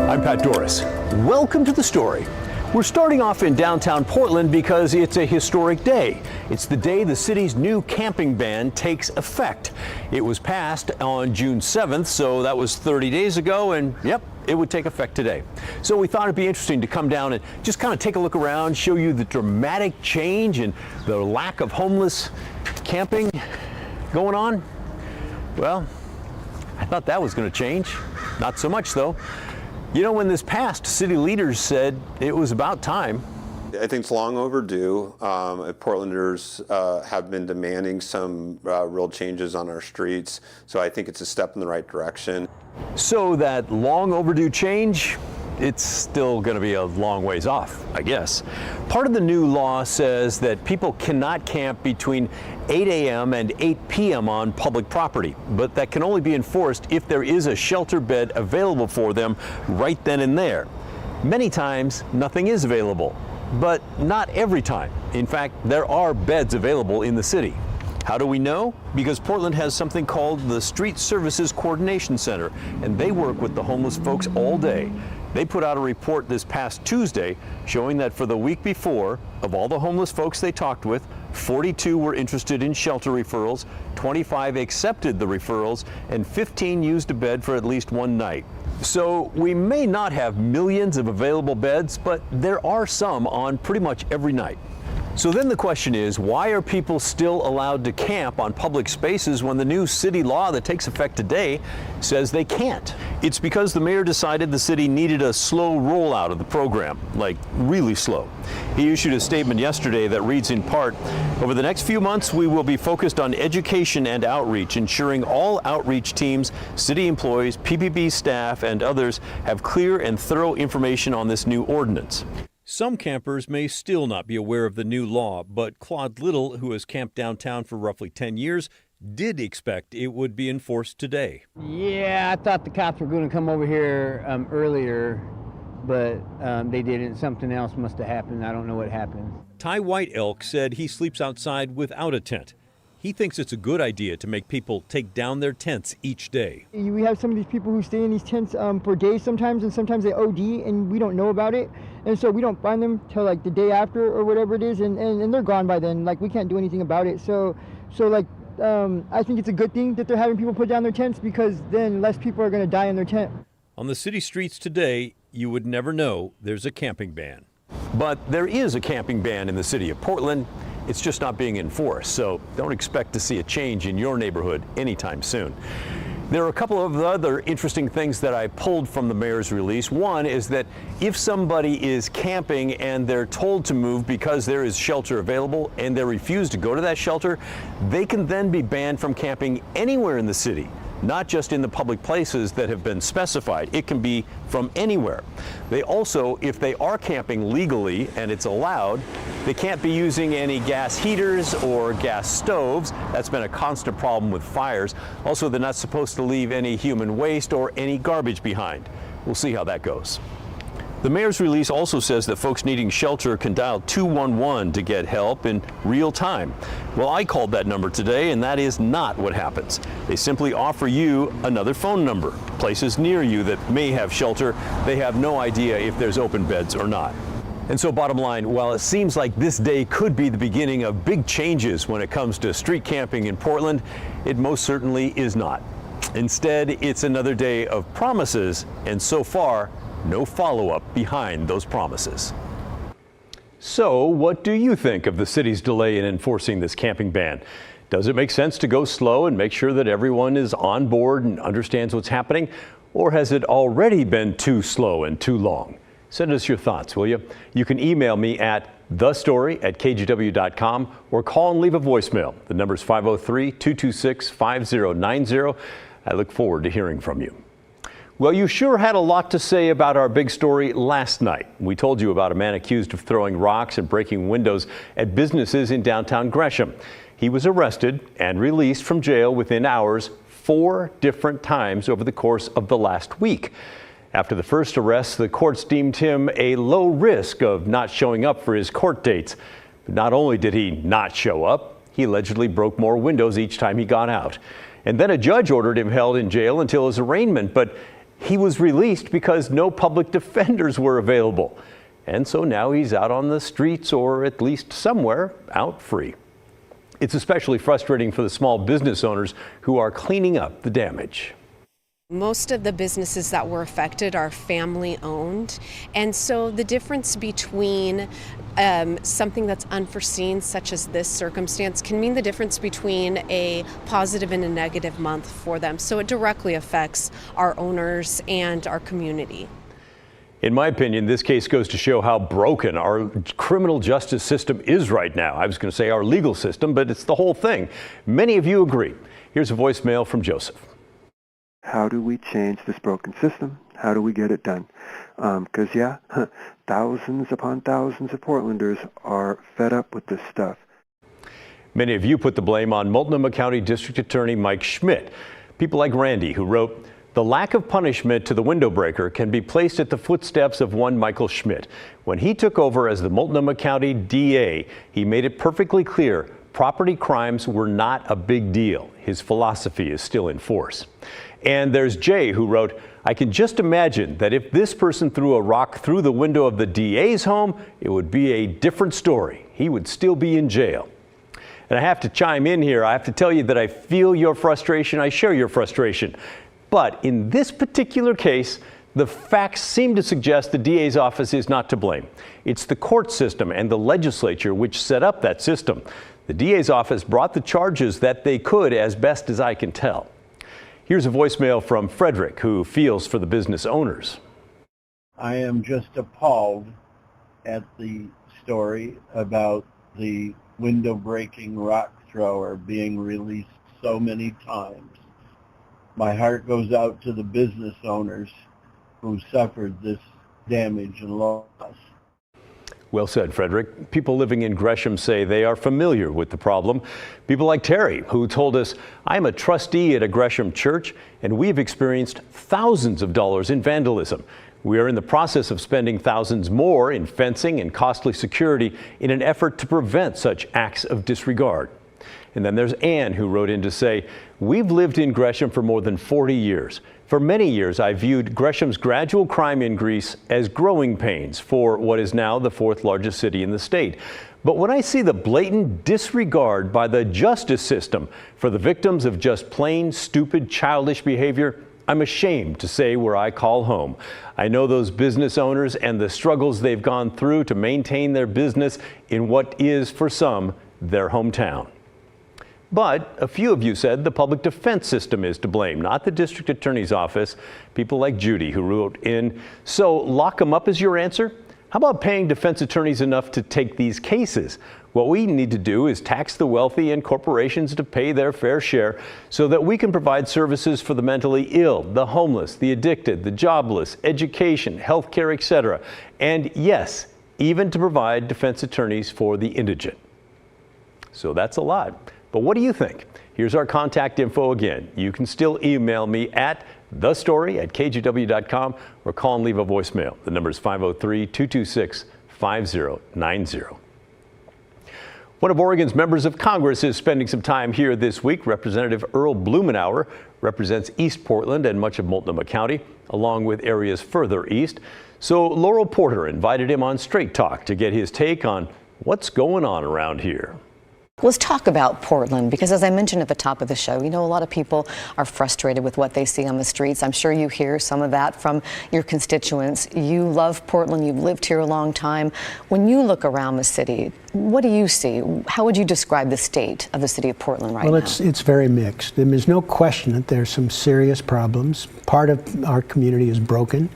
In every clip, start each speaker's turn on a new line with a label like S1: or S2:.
S1: I'm Pat Doris. Welcome to The Story. We're starting off in downtown Portland because it's a historic day. It's the day the city's new camping ban takes effect. It was passed on June 7th, so that was 30 days ago, and yep, it would take effect today. So we thought it'd be interesting to come down and just kind of take a look around, show you the dramatic change and the lack of homeless camping going on. Well, I thought that was going to change. Not so much, though. You know, when this passed, city leaders said it was about time.
S2: I think it's long overdue. Portlanders have been demanding some real changes on our streets, so I think it's a step in the right direction.
S1: So that long overdue change, it's still going to be a long ways off, I guess. Part of the new law says that people cannot camp between 8 a.m. and 8 p.m. on public property, but that can only be enforced if there is a shelter bed available for them right then and there. Many times, nothing is available, but not every time. In fact, there are beds available in the city. How do we know? Because Portland has something called the Street Services Coordination Center, and they work with the homeless folks all day. They put out a report this past Tuesday showing that for the week before, of all the homeless folks they talked with, 42 were interested in shelter referrals, 25 accepted the referrals, and 15 used a bed for at least one night. So we may not have millions of available beds, but there are some on pretty much every night. So then the question is, why are people still allowed to camp on public spaces when the new city law that takes effect today says they can't? It's because the mayor decided the city needed a slow rollout of the program, like really slow. He issued a statement yesterday that reads in part, "Over the next few months, we will be focused on education and outreach, ensuring all outreach teams, city employees, PPP staff, and others have clear and thorough information on this new ordinance." Some campers may still not be aware of the new law, but Claude Little, who has camped downtown for roughly 10 years, did expect it would be enforced today.
S3: Yeah, I thought the cops were going to come over here earlier, but they didn't. Something else must have happened. I don't know what happened.
S1: Ty White Elk said he sleeps outside without a tent. He thinks it's a good idea to make people take down their tents each day.
S4: We have some of these people who stay in these tents for days sometimes, and sometimes they OD and we don't know about it. And so we don't find them till like the day after or whatever it is, and they're gone by then. Like, we can't do anything about it. So I think it's a good thing that they're having people put down their tents, because then less people are going to die in their tent.
S1: On the city streets today, you would never know there's a camping ban. But there is a camping ban in the city of Portland. It's just not being enforced, so don't expect to see a change in your neighborhood anytime soon. There are a couple of other interesting things that I pulled from the mayor's release. One is that if somebody is camping and they're told to move because there is shelter available and they refuse to go to that shelter, they can then be banned from camping anywhere in the city, not just in the public places that have been specified. It can be from anywhere. They also, if they are camping legally and it's allowed, they can't be using any gas heaters or gas stoves. That's been a constant problem with fires. Also, they're not supposed to leave any human waste or any garbage behind. We'll see how that goes. The mayor's release also says that folks needing shelter can dial 211 to get help in real time. Well, I called that number today, and that is not what happens. They simply offer you another phone number. Places near you that may have shelter, they have no idea if there's open beds or not. And so bottom line, while it seems like this day could be the beginning of big changes when it comes to street camping in Portland, it most certainly is not. Instead, it's another day of promises, and so far, no follow-up behind those promises. So, what do you think of the city's delay in enforcing this camping ban? Does it make sense to go slow and make sure that everyone is on board and understands what's happening? Or has it already been too slow and too long? Send us your thoughts, will you? You can email me at thestory@kgw.com or call and leave a voicemail. The number is 503-226-5090. I look forward to hearing from you. Well, you sure had a lot to say about our big story last night. We told you about a man accused of throwing rocks and breaking windows at businesses in downtown Gresham. He was arrested and released from jail within hours 4 different times over the course of the last week. After the first arrest, the courts deemed him a low risk of not showing up for his court dates. But not only did he not show up, he allegedly broke more windows each time he got out. And then a judge ordered him held in jail until his arraignment. But He was released because no public defenders were available. And so now he's out on the streets, or at least somewhere out free. It's especially frustrating for the small business owners who are cleaning up the damage.
S5: Most of the businesses that were affected are family owned, and so the difference between something that's unforeseen, such as this circumstance, can mean the difference between a positive and a negative month for them. So it directly affects our owners and our community.
S1: In my opinion, this case goes to show how broken our criminal justice system is right now. I was going to say our legal system, but it's the whole thing. Many of you agree. Here's a voicemail from Joseph.
S6: How do we change this broken system? How do we get it done? Because, thousands upon thousands of Portlanders are fed up with this stuff.
S1: Many of you put the blame on Multnomah County District Attorney Mike Schmidt. People like Randy, who wrote, "The lack of punishment to the window breaker can be placed at the footsteps of one Michael Schmidt. When he took over as the Multnomah County DA, he made it perfectly clear property crimes were not a big deal. His philosophy is still in force." And there's Jay, who wrote, "I can just imagine that if this person threw a rock through the window of the DA's home, it would be a different story. He would still be in jail." And I have to chime in here. I have to tell you that I feel your frustration. I share your frustration. But in this particular case, the facts seem to suggest the DA's office is not to blame. It's the court system and the legislature which set up that system. The DA's office brought the charges that they could, as best as I can tell. Here's a voicemail from Frederick, who feels for the business owners.
S7: I am just appalled at the story about the window-breaking rock thrower being released so many times. My heart goes out to the business owners who suffered this damage and loss.
S1: Well said, Frederick. People living in Gresham say they are familiar with the problem. People like Terry, who told us, "I'm a trustee at a Gresham church, and we've experienced thousands of dollars in vandalism. We are in the process of spending thousands more in fencing and costly security in an effort to prevent such acts of disregard." And then there's Ann, who wrote in to say, "We've lived in Gresham for more than 40 years. For many years, I viewed Gresham's gradual crime increase as growing pains for what is now the fourth largest city in the state. But when I see the blatant disregard by the justice system for the victims of just plain, stupid, childish behavior, I'm ashamed to say where I call home. I know those business owners and the struggles they've gone through to maintain their business in what is, for some, their hometown." But a few of you said the public defense system is to blame, not the district attorney's office. People like Judy, who wrote in, "So lock them up is your answer? How about paying defense attorneys enough to take these cases? What we need to do is tax the wealthy and corporations to pay their fair share so that we can provide services for the mentally ill, the homeless, the addicted, the jobless, education, healthcare, etc. And yes, even to provide defense attorneys for the indigent." So that's a lot. But what do you think? Here's our contact info again. You can still email me at thestory@kgw.com or call and leave a voicemail. The number is 503-226-5090. One of Oregon's members of Congress is spending some time here this week. Representative Earl Blumenauer represents East Portland and much of Multnomah County, along with areas further east. So Laurel Porter invited him on Straight Talk to get his take on what's going on around here.
S8: Let's talk about Portland, because as I mentioned at the top of the show, you know, a lot of people are frustrated with what they see on the streets. I'm sure you hear some of that from your constituents. You love Portland. You've lived here a long time. When you look around the city, what do you see? How would you describe the state of the city of Portland right now?
S9: Well, it's very mixed. And there's no question that there's some serious problems. Part of our community is broken.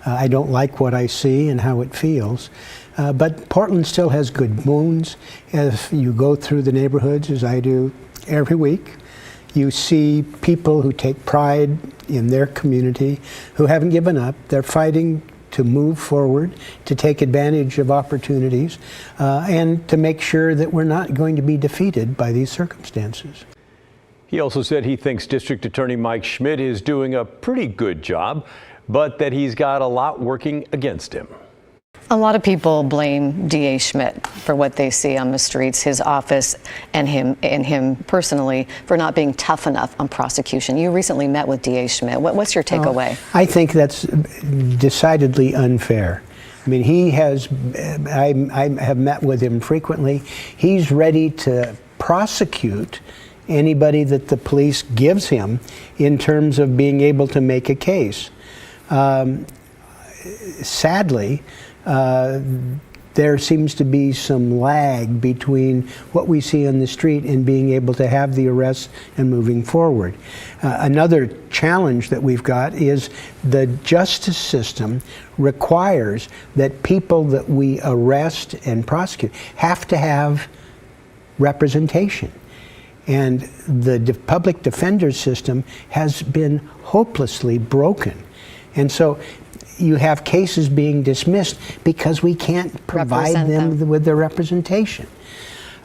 S9: I don't like what I see and how it feels. But Portland still has good bones. If you go through the neighborhoods, as I do every week, you see people who take pride in their community, who haven't given up. They're fighting to move forward, to take advantage of opportunities, and to make sure that we're not going to be defeated by these circumstances.
S1: He also said he thinks District Attorney Mike Schmidt is doing a pretty good job, but that he's got a lot working against him.
S8: A lot of people blame D.A. Schmidt for what they see on the streets, his office and him personally, for not being tough enough on prosecution. You recently met with D.A. Schmidt. What's your takeaway?
S9: I think that's decidedly unfair. I mean, he has, I have met with him frequently. He's ready to prosecute anybody that the police gives him in terms of being able to make a case. Sadly, there seems to be some lag between what we see on the street and being able to have the arrests and moving forward. Another challenge that we've got is the justice system requires that people that we arrest and prosecute have to have representation. And the public defender system has been hopelessly broken. And so you have cases being dismissed because we can't provide them with their representation.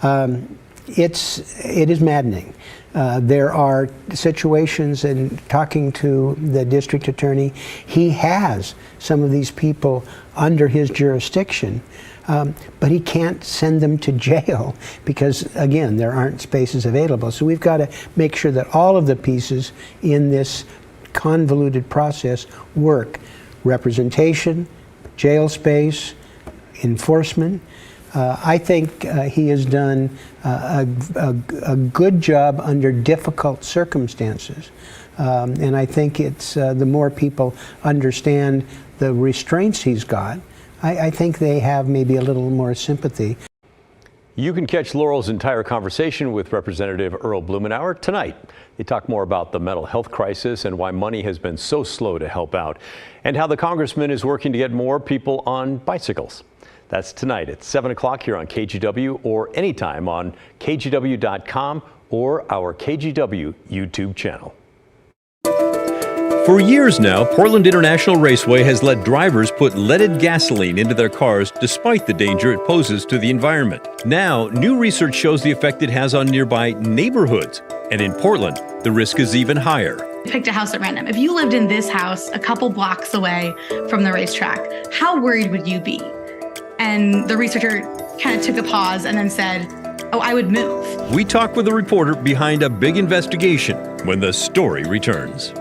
S9: It is maddening. There are situations, and talking to the district attorney, he has some of these people under his jurisdiction, but he can't send them to jail because, again, there aren't spaces available. So we've got to make sure that all of the pieces in this convoluted process work. Representation, jail space, enforcement. I think he has done a good job under difficult circumstances. And I think it's the more people understand the restraints he's got, I think they have maybe a little more sympathy.
S1: You can catch Laurel's entire conversation with Representative Earl Blumenauer tonight. They talk more about the mental health crisis and why money has been so slow to help out, and how the congressman is working to get more people on bicycles. That's tonight at 7 o'clock here on KGW, or anytime on kgw.com or our KGW YouTube channel. For years now, Portland International Raceway has let drivers put leaded gasoline into their cars despite the danger it poses to the environment. Now, new research shows the effect it has on nearby neighborhoods. And in Portland, the risk is even higher.
S10: Picked a house at random. If you lived in this house a couple blocks away from the racetrack, how worried would you be? And the researcher kind of took a pause and then said, oh, I would move.
S1: We talk with a reporter behind a big investigation when the story returns.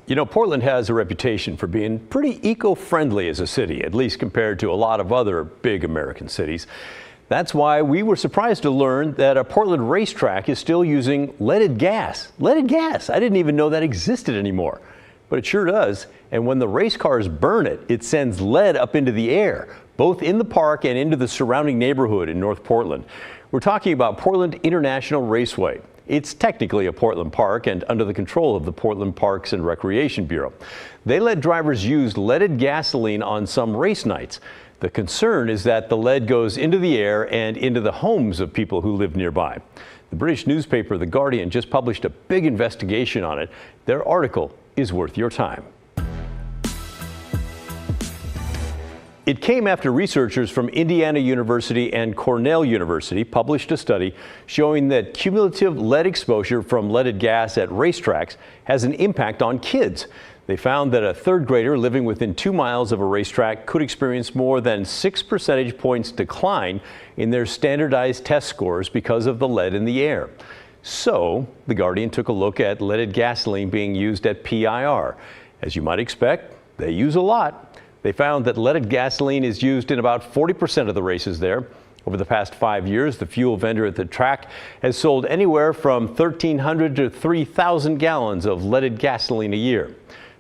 S1: You know, Portland has a reputation for being pretty eco-friendly as a city, at least compared to a lot of other big American cities. That's why we were surprised to learn that a Portland racetrack is still using leaded gas. Leaded gas! I didn't even know that existed anymore. But it sure does. And when the race cars burn it, it sends lead up into the air, both in the park and into the surrounding neighborhood in North Portland. We're talking about Portland International Raceway. It's technically a Portland park and under the control of the Portland Parks and Recreation Bureau. They let drivers use leaded gasoline on some race nights. The concern is that the lead goes into the air and into the homes of people who live nearby. The British newspaper The Guardian just published a big investigation on it. Their article is worth your time. It came after researchers from Indiana University and Cornell University published a study showing that cumulative lead exposure from leaded gas at racetracks has an impact on kids. They found that a third grader living within 2 miles of a racetrack could experience more than 6 percentage points decline in their standardized test scores because of the lead in the air. So, The Guardian took a look at leaded gasoline being used at PIR. As you might expect, they use a lot. They found that leaded gasoline is used in about 40% of the races there. Over the past 5 years, the fuel vendor at the track has sold anywhere from 1,300 to 3,000 gallons of leaded gasoline a year.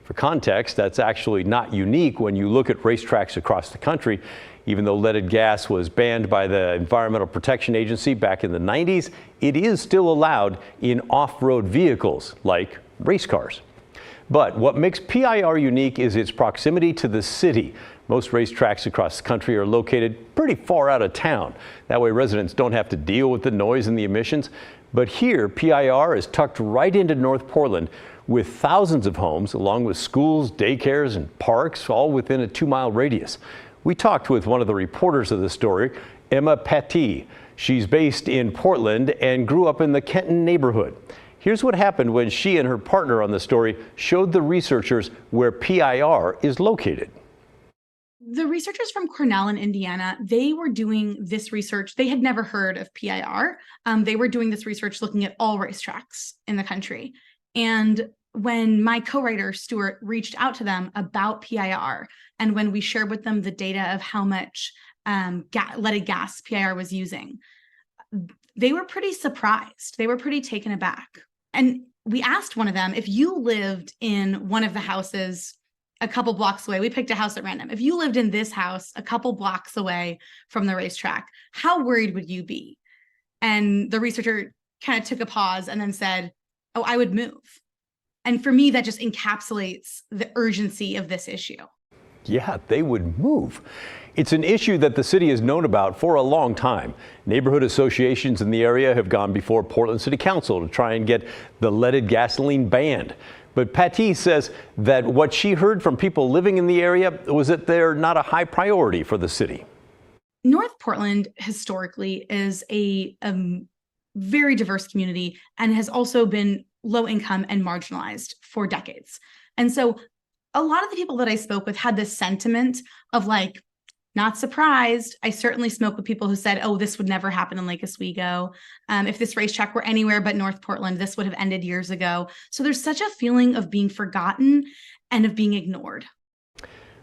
S1: For context, that's actually not unique when you look at racetracks across the country. Even though leaded gas was banned by the Environmental Protection Agency back in the 90s, it is still allowed in off-road vehicles like race cars. But what makes PIR unique is its proximity to the city. Most racetracks across the country are located pretty far out of town. That way residents don't have to deal with the noise and the emissions. But here, PIR is tucked right into North Portland with thousands of homes, along with schools, daycares, and parks, all within a 2-mile radius. We talked with one of the reporters of the story, Emma Patty. She's based in Portland and grew up in the Kenton neighborhood. Here's what happened when she and her partner on the story showed the researchers where PIR is located.
S10: The researchers from Cornell in Indiana, they were doing this research. They had never heard of PIR. They were doing this research looking at all racetracks in the country. And when my co-writer, Stuart, reached out to them about PIR, and when we shared with them the data of how much leaded gas PIR was using, they were pretty surprised. They were pretty taken aback. And we asked one of them, if you lived in one of the houses a couple blocks away, we picked a house at random. If you lived in this house a couple blocks away from the racetrack, how worried would you be? And the researcher kind of took a pause and then said, oh, I would move. And for me, that just encapsulates the urgency of this issue.
S1: Yeah, they would move. It's an issue that the city has known about for a long time. Neighborhood associations in the area have gone before Portland City Council to try and get the leaded gasoline banned. But Patty says that what she heard from people living in the area was that they're not a high priority for the city.
S10: North Portland historically is a very diverse community and has also been low income and marginalized for decades. And so a lot of the people that I spoke with had this sentiment of like, not surprised. I certainly spoke with people who said, oh, this would never happen in Lake Oswego. If this racetrack were anywhere but North Portland, this would have ended years ago. So there's such a feeling of being forgotten and of being ignored.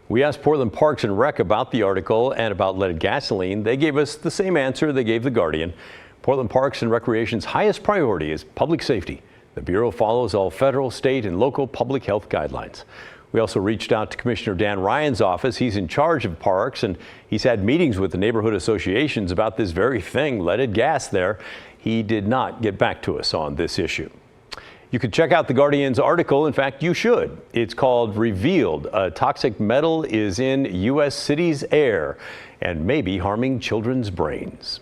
S1: We asked Portland Parks and Rec about the article and about leaded gasoline. They gave us the same answer they gave The Guardian. Portland Parks and Recreation's highest priority is public safety. The Bureau follows all federal, state, and local public health guidelines. We also reached out to Commissioner Dan Ryan's office. He's in charge of parks, and he's had meetings with the neighborhood associations about this very thing, leaded gas there. He did not get back to us on this issue. You can check out The Guardian's article. In fact, you should. It's called Revealed. A toxic metal is in U.S. cities' air and may be harming children's brains.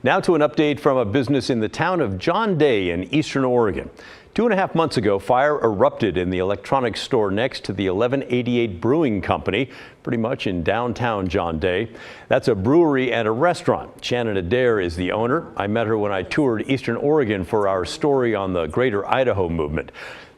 S1: Now to an update from a business in the town of John Day in eastern Oregon. 2.5 months ago, fire erupted in the electronics store next to the 1188 Brewing Company, pretty much in downtown John Day. That's a brewery and a restaurant. Shannon Adair is the owner. I met her when I toured eastern Oregon for our story on the Greater Idaho movement.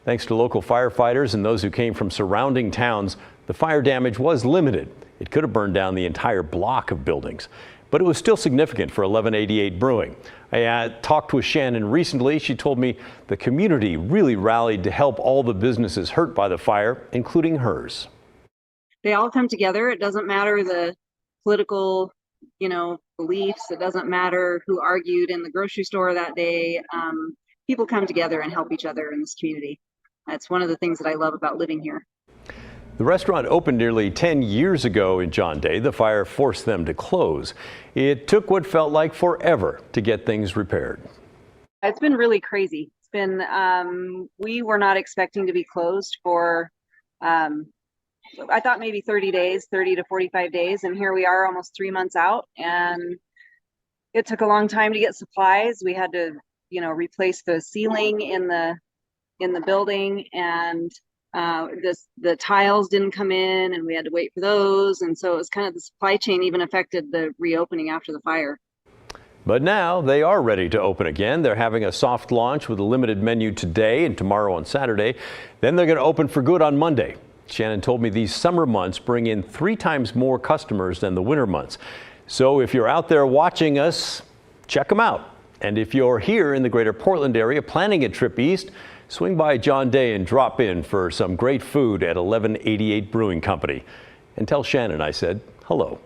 S1: Thanks to local firefighters and those who came from surrounding towns, the fire damage was limited. It could have burned down the entire block of buildings. but it was still significant for 1188 Brewing. I talked with Shannon recently. She told me the community really rallied to help all the businesses hurt by the fire, including hers.
S11: They all come together. It doesn't matter the political, beliefs. It doesn't matter who argued in the grocery store that day. People come together and help each other in this community. That's one of the things that I love about living here.
S1: The restaurant opened nearly 10 years ago in John Day. The fire forced them to close. It took what felt like forever to get things repaired.
S11: It's been really crazy. It's been, we were not expecting to be closed for, I thought maybe 30 to 45 days. And here we are almost 3 months out. And it took a long time to get supplies. We had to, replace the ceiling in the building, and the tiles didn't come in, and we had to wait for those. And so it was kind of the supply chain even affected the reopening after the fire.
S1: But now they are ready to open again. They're having a soft launch with a limited menu today and tomorrow on Saturday. Then they're going to open for good on Monday. Shannon told me these summer months bring in 3 times more customers than the winter months. So if you're out there watching us, check them out. And if you're here in the greater Portland area planning a trip east, swing by John Day and drop in for some great food at 1188 Brewing Company. And tell Shannon I said hello.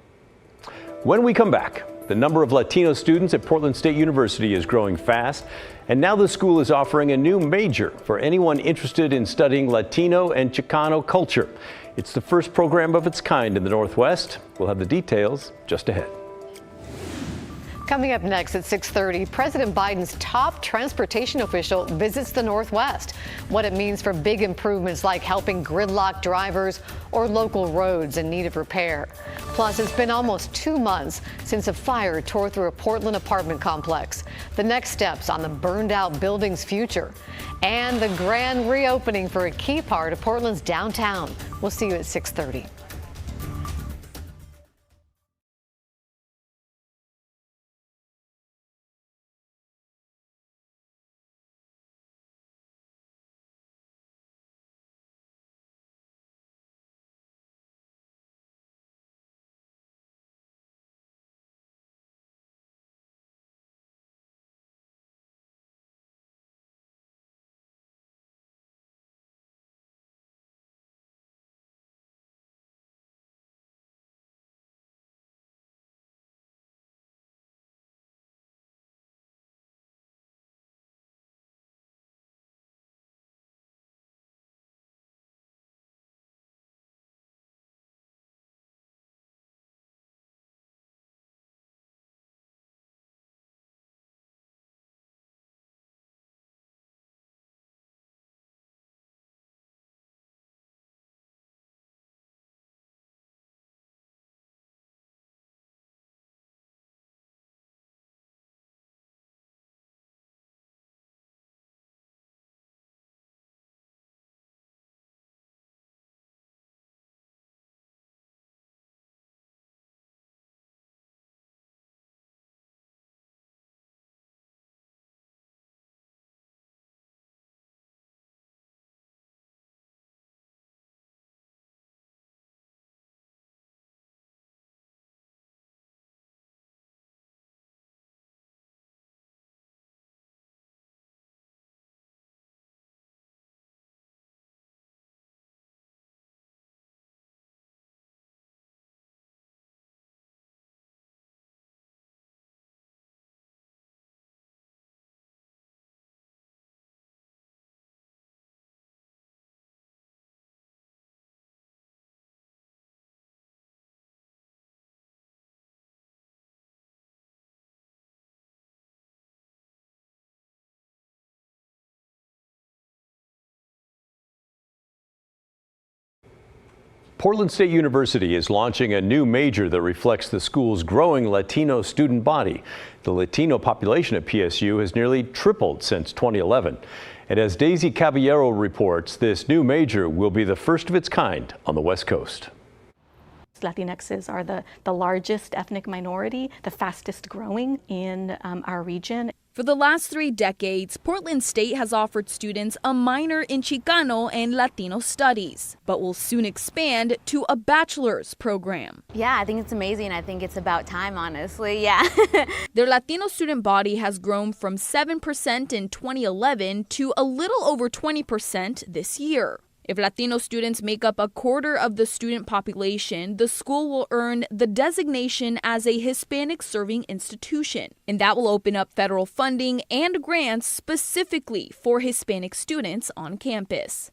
S1: When we come back, the number of Latino students at Portland State University is growing fast, and now the school is offering a new major for anyone interested in studying Latino and Chicano culture. It's the first program of its kind in the Northwest. We'll have the details just ahead.
S8: Coming up next at 6:30, President Biden's top transportation official visits the Northwest. What it means for big improvements like helping gridlock drivers or local roads in need of repair. Plus, it's been almost 2 months since a fire tore through a Portland apartment complex. The next steps on the burned out building's future. And the grand reopening for a key part of Portland's downtown. We'll see you at 6:30.
S1: Portland State University is launching a new major that reflects the school's growing Latino student body. The Latino population at PSU has nearly tripled since 2011. And as Daisy Caballero reports, this new major will be the first of its kind on the West Coast.
S12: Latinxes are the largest ethnic minority, the fastest growing in our region.
S13: For the last 3 decades, Portland State has offered students a minor in Chicano and Latino studies, but will soon expand to a bachelor's program.
S14: Yeah, I think it's amazing. I think it's about time, honestly. Yeah.
S13: Their Latino student body has grown from 7% in 2011 to a little over 20% this year. If Latino students make up a quarter of the student population, the school will earn the designation as a Hispanic serving institution, and that will open up federal funding and grants specifically for Hispanic students on campus.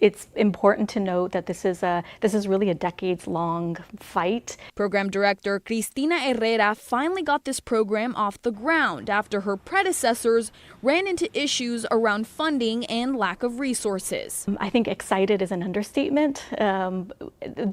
S12: It's important to note that this is really a decades-long fight.
S13: Program Director Cristina Herrera finally got this program off the ground after her predecessors ran into issues around funding and lack of resources.
S12: I think excited is an understatement. The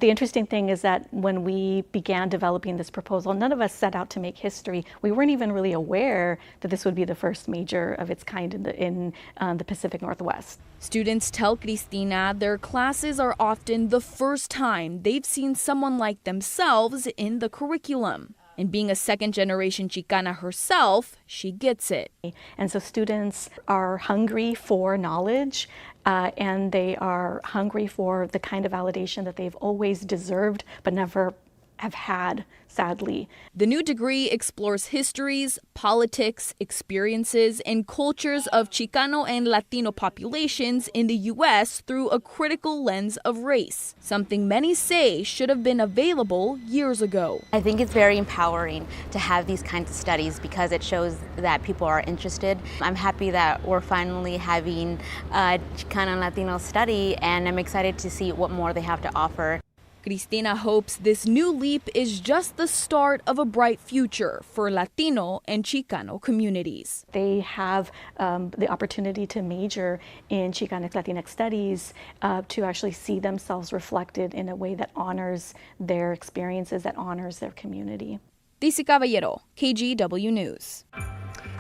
S12: interesting thing is that when we began developing this proposal, none of us set out to make history. We weren't even really aware that this would be the first major of its kind in the Pacific Northwest.
S13: Students tell Cristina their classes are often the first time they've seen someone like themselves in the curriculum. And being a second-generation Chicana herself, she gets it.
S12: And so students are hungry for knowledge, and they are hungry for the kind of validation that they've always deserved but never have had, sadly.
S13: The new degree explores histories, politics, experiences, and cultures of Chicano and Latino populations in the U.S. through a critical lens of race, something many say should have been available years ago.
S14: I think it's very empowering to have these kinds of studies because it shows that people are interested. I'm happy that we're finally having a Chicano and Latino study, and I'm excited to see what more they have to offer.
S13: Cristina hopes this new leap is just the start of a bright future for Latino and Chicano communities.
S12: They have the opportunity to major in Chicanic Latinx studies to actually see themselves reflected in a way that honors their experiences, that honors their community.
S13: Daisy Caballero, KGW News.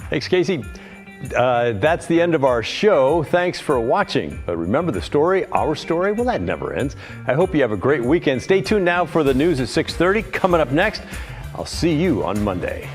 S1: Thanks, Casey. That's the end of our show. Thanks for watching. But remember the story, our story, well, that never ends. I hope you have a great weekend. Stay tuned now for the news at 6:30. Coming up next, I'll see you on Monday.